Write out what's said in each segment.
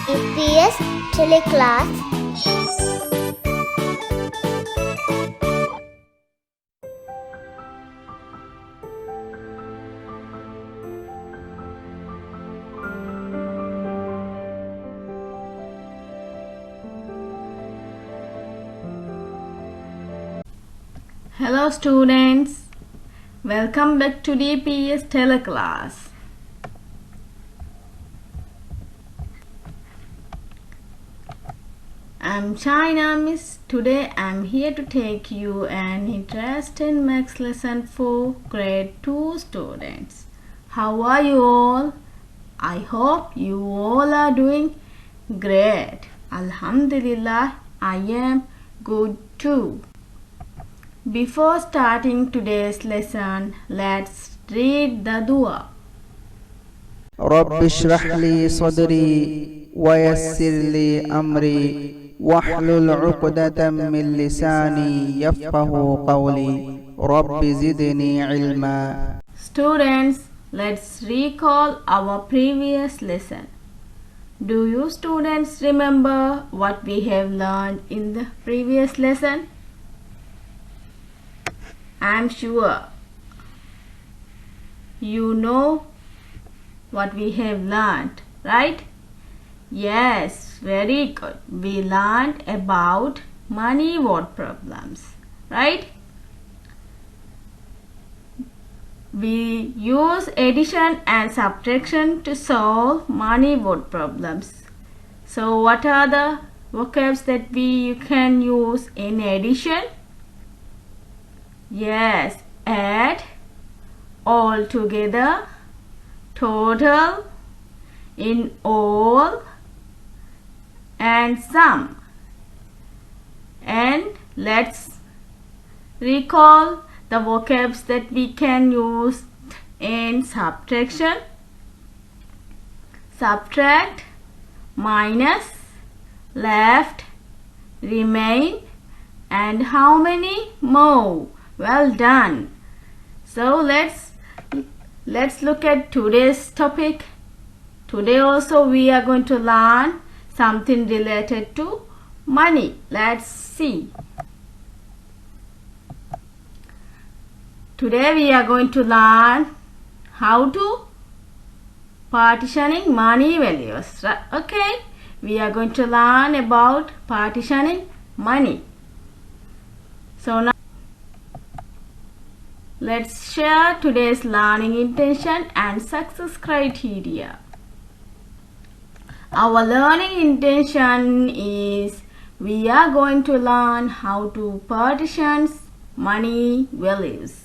EPS teleclass. Hello students, welcome back to DPS teleclass. I'm China Miss. Today I'm here to take you an interesting maths lesson for grade 2 students. How are you all? I hope you all are doing great. Alhamdulillah, I am good too. Before starting today's lesson, let's read the dua. رب اشرح لي صدري ويسر لي أمري واحلل عقدة من لساني يفقه قولي رب زدني علما. Students, let's recall our previous lesson. Do you students remember what we have learned in the previous lesson? I'm sure you know what we have learned, right? Yes, very good. We learned about money word problems, right? We use addition and subtraction to solve money word problems. So what are the vocabs that we can use in addition? Yes, add, all together, total, in all, and sum. And let's recall the vocabs that we can use in subtraction. Subtract, minus, left, remain, and how many more. Well done. So let's look at today's topic. Today also we are going to learn something related to money. Let's see. Today we are going to learn how to partitioning money values. Okay, we are going to learn about partitioning money. So now let's share today's learning intention and success criteria. Our learning intention is we are going to learn how to partition money values.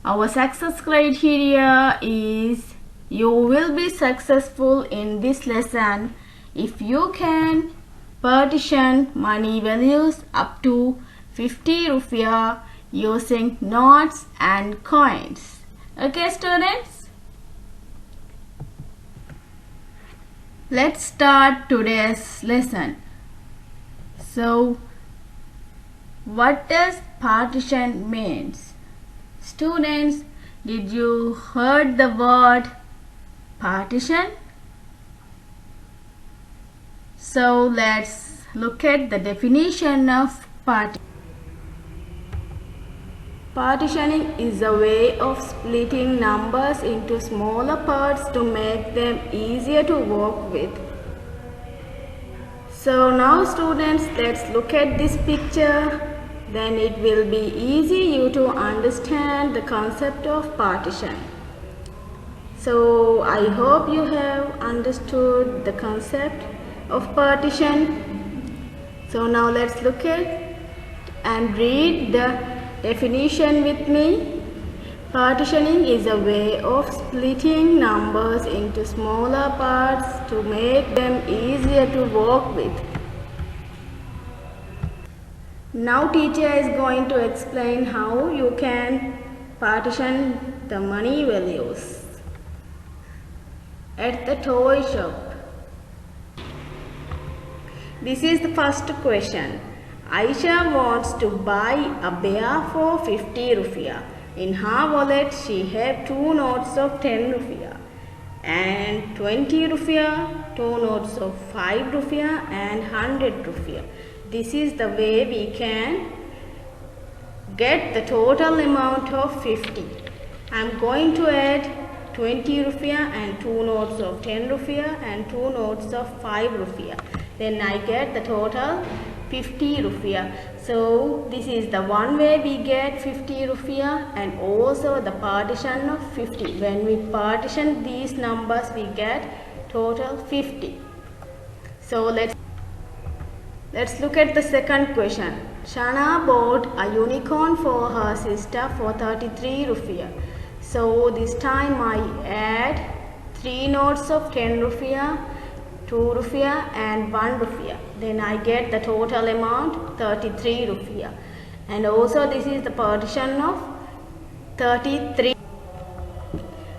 Our success criteria is you will be successful in this lesson if you can partition money values up to 50 rupiah using notes and coins. Okay, students? Let's start today's lesson. So, what does partition means? Students, did you heard the word partition? So, let's look at the definition of partition. Partitioning is a way of splitting numbers into smaller parts to make them easier to work with. So now students, let's look at this picture. Then it will be easy you to understand the concept of partition. So I hope you have understood the concept of partition. So now let's look at and read the definition with me. Partitioning is a way of splitting numbers into smaller parts to make them easier to work with. Now teacher is going to explain how you can partition the money values at the toy shop. This is the first question. Aisha wants to buy a bear for 50 rupiah. In her wallet, she had 2 notes of 10 rupiah. and 20 rupiah, 2 notes of 5 rupiah and 100 rupiah. This is the way we can get the total amount of 50. I am going to add 20 rupiah and 2 notes of 10 rupiah and 2 notes of 5 rupiah. Then I get the total 50 rupiah. So this is the one way we get 50 rupiah, and also the partition of 50. When we partition these numbers, we get total 50. So let's look at the second question. Shana bought a unicorn for her sister for 33 rupiah. So this time I add 3 notes of 10 rupiah, 2 rupiah and 1 rupiah. Then I get the total amount 33 rupiah. And also this is the partition of 33.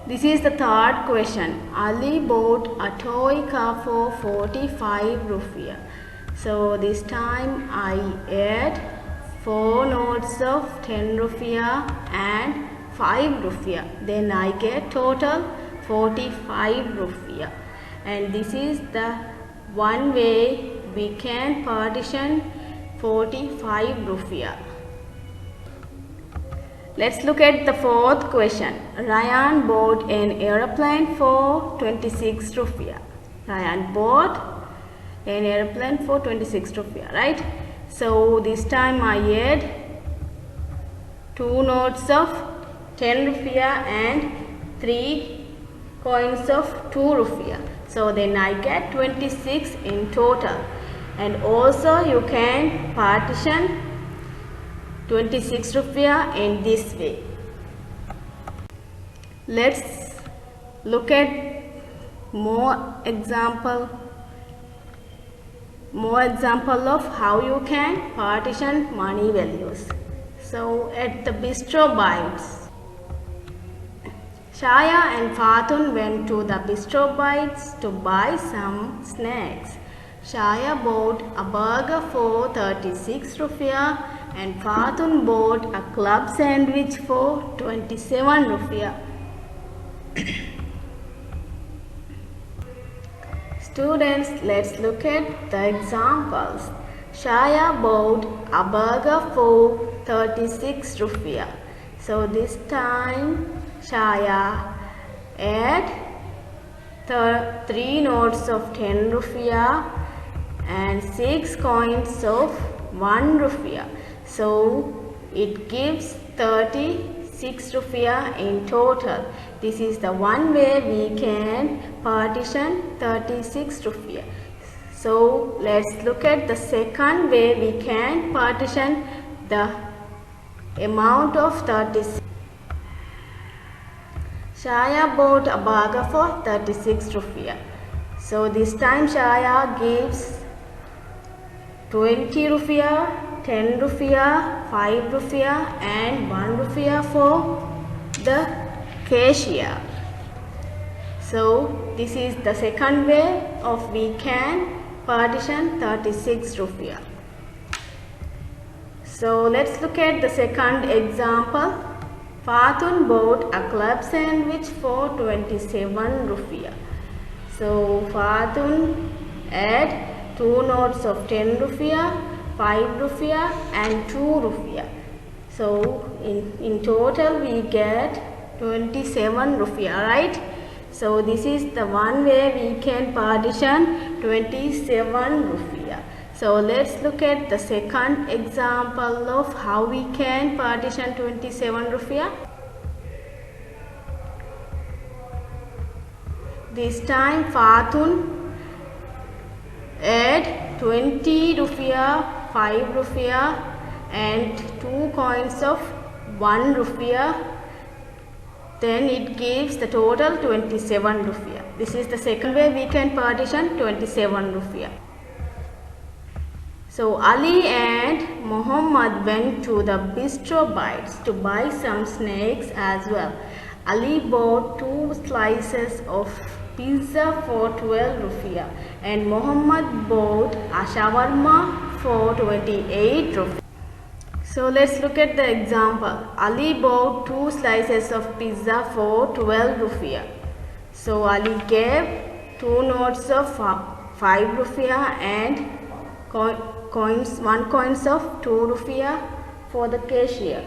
This is the third question. Ali bought a toy car for 45 rupiah. So this time I add 4 notes of 10 rupiah and 5 rupiah. Then I get total 45 rupiah. And this is the one way we can partition 45 rupiah. Let's look at the fourth question. Ryan bought an aeroplane for 26 rupiah. Ryan bought an aeroplane for 26 rupiah, right? So this time I add 2 notes of 10 rupiah and 3 coins of 2 rupiah. So then I get 26 in total. And also you can partition 26 rupiah in this way. Let's look at more example of how you can partition money values. So at the Bistro Bites, Shaya and Fatun went to the Bistro Bites to buy some snacks. Shaya bought a burger for 36 rupiah and Fatun bought a club sandwich for 27 rupiah. Students, let's look at the examples. Shaya bought a burger for 36 rupiah. So this time Shaya add 3 notes of 10 rupiah and 6 coins of 1 rupiah. So it gives 36 rupiah in total. This is the one way we can partition 36 rupiah. So let's look at the second way we can partition the amount of 36. Shaya bought a burger for 36 rupiah. So this time Shaya gives 20 rupiah, 10 rupiah, 5 rupiah and 1 rupiah for the cashier. So this is the second way of we can partition 36 rupiah. So let's look at the second example. Fatun bought a club sandwich for 27 rupiah. So Fatun add 2 notes of 10 rupiah, 5 rupiah and 2 rupiah. So in total we get 27 rupiah, right? So this is the one way we can partition 27 rupiah. So let's look at the second example of how we can partition 27 rupiah. This time Fatun add 20 rupiah, 5 rupiah and 2 coins of 1 rupiah. Then it gives the total 27 rupiah. This is the second way we can partition 27 rupiah. So Ali and Muhammad went to the Bistro Bites to buy some snacks as well. Ali bought 2 slices of pizza for 12 rupiah and Muhammad bought a shawarma for 28 rupiah. So let's look at the example. Ali bought 2 slices of pizza for 12 rupiah. So Ali gave 2 notes of 5 rupiah and one coins of 2 rupiah for the cashier.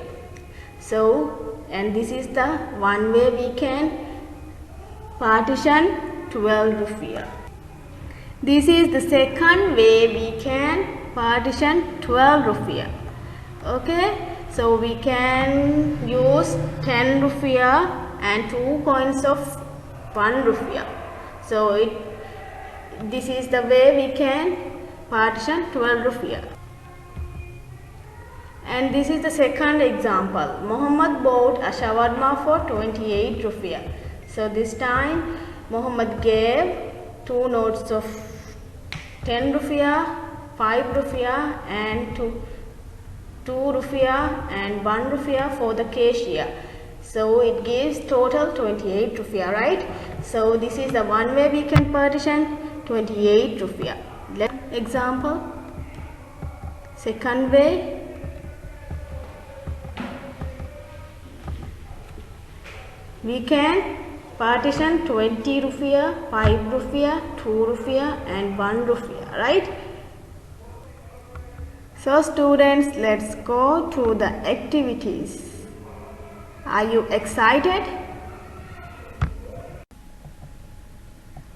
So, and this is the one way we can partition 12 rupiah. This is the second way we can partition 12 rupiah. Okay, so we can use 10 rupiah and 2 coins of 1 rupiah. So this is the way we can partition 12 rupiah. And this is the second example. Muhammad bought a shawarma for 28 rupiah. So this time Muhammad gave 2 notes of 10 rupiah, 5 rupiah and 2 rupiah and 1 rupiah for the cashier. So it gives total 28 rupiah, right? So this is the one way we can partition 28 rupiah. Example. Second way. We can partition 20 rupiah, 5 rupiah, 2 rupiah and 1 rupiah, right? So students, let's go through the activities. Are you excited?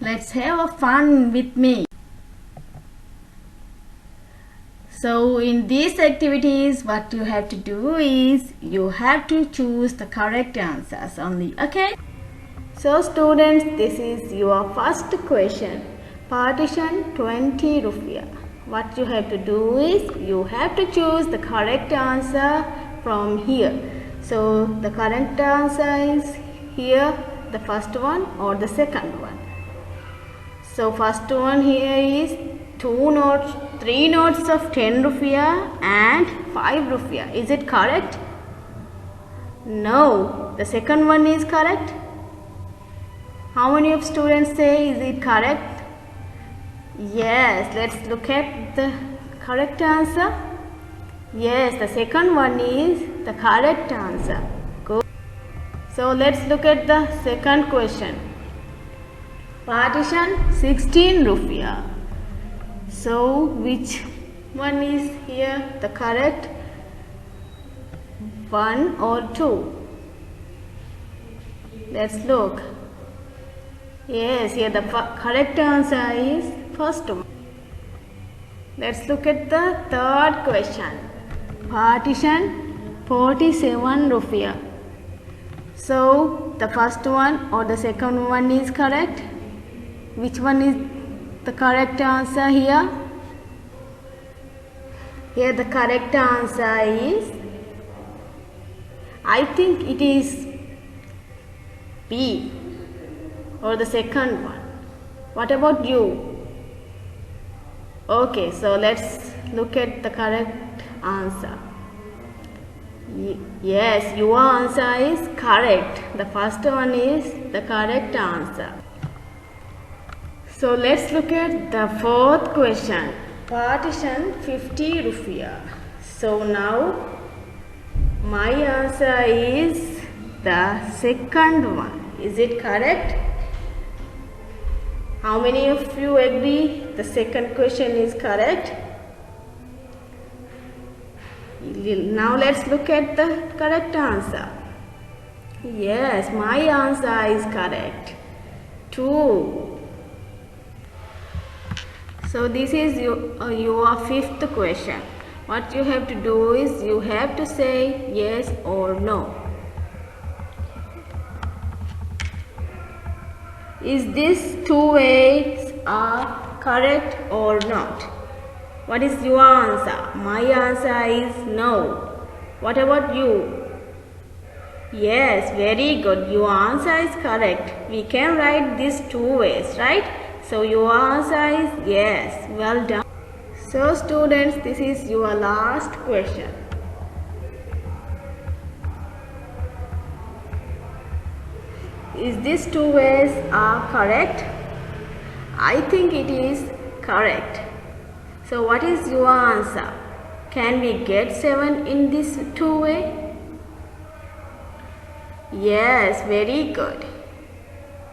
Let's have a fun with me. So in these activities, what you have to do is you have to choose the correct answers only, okay? So students, this is your first question. Partition 20 rupiah. What you have to do is you have to choose the correct answer from here. So the correct answer is here, the first one or the second one. So first one here is 3 notes of 10 rupiah and 5 rupiah. Is it correct? No. The second one is correct. How many of students say is it correct? Yes. Let's look at the correct answer. Yes, the second one is the correct answer. Good. So let's look at the second question. Partition 16 rupiah. So which one is here the correct? 1 or 2? Let's look. Yes, here the correct answer is first one. Let's look at the third question. Partition 47 rupiah. So the first one or the second one is correct. Which one is the correct answer here? Here the correct answer is, I think it is B or the second one. What about you? Okay, so let's look at the correct answer. Yes, your answer is correct. The first one is the correct answer. So let's look at the fourth question. Partition 50 rupiah. So now my answer is the second one. Is it correct? How many of you agree the second question is correct? Now let's look at the correct answer. Yes, my answer is correct. 2. So this is your fifth question. What you have to do is you have to say yes or no. Is this 2 ways are correct or not? What is your answer? My answer is no. What about you? Yes, very good. Your answer is correct. We can write these 2 ways, right? So your answer is yes. Well done. So students, this is your last question. Is these 2 ways are correct? I think it is correct. So what is your answer? Can we get 7 in this 2 way? Yes, very good.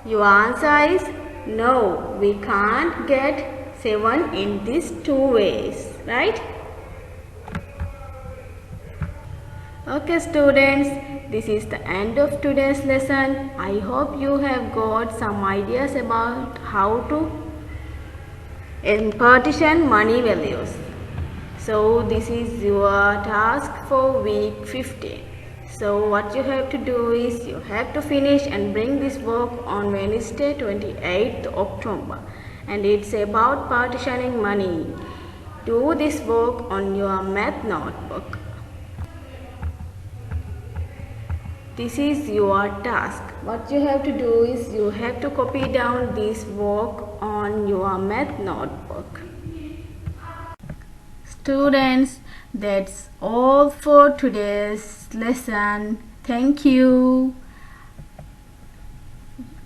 Your answer is no, we can't get 7 in these two ways, right? Okay students, this is the end of today's lesson. I hope you have got some ideas about how to partition money values. So this is your task for week 15. So what you have to do is you have to finish and bring this work on Wednesday 28th October, and it's about partitioning money. Do this work on your math notebook. This is your task. What you have to do is you have to copy down this work on your math notebook. Students, that's all for today's lesson. Thank you.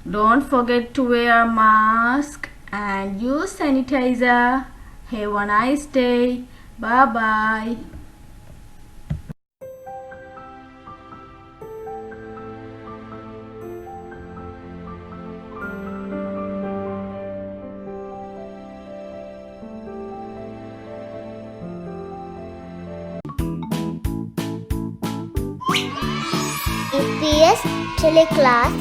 Don't forget to wear a mask and use sanitizer. Have a nice day. Bye bye. EPS Teleclass